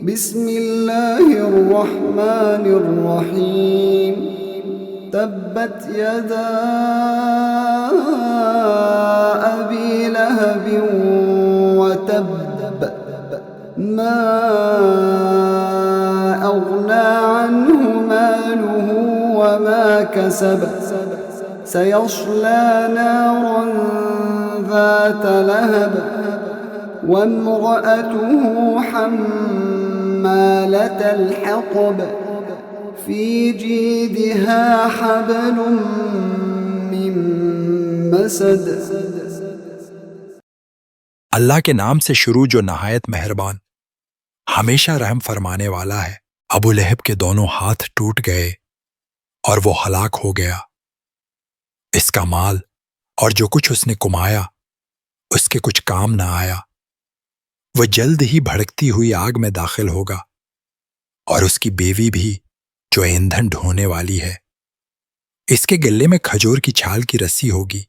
बिस्मिल्लाहिर्रहमानिर्रहीम। तब्बत यदा अबी लहबिन व तब्ब मा अग़ना अन्हु मालुहु व मा कसब सयस्ला नारन ज़ात लहब वम्रअतुहु हम्मालतल हतब फ़ी जीदिहा हब्लुम मिन मसद। अल्लाह के नाम से शुरू जो नहायत मेहरबान हमेशा रहम फरमाने वाला है। अबू लहब के दोनों हाथ टूट गए और वो हलाक हो गया। इसका माल और जो कुछ उसने कमाया उसके कुछ काम ना आया। वह जल्द ही भड़कती हुई आग में दाखिल होगा और उसकी बीवी भी जो ईंधन ढोने वाली है। इसके गले में खजूर की छाल की रस्सी होगी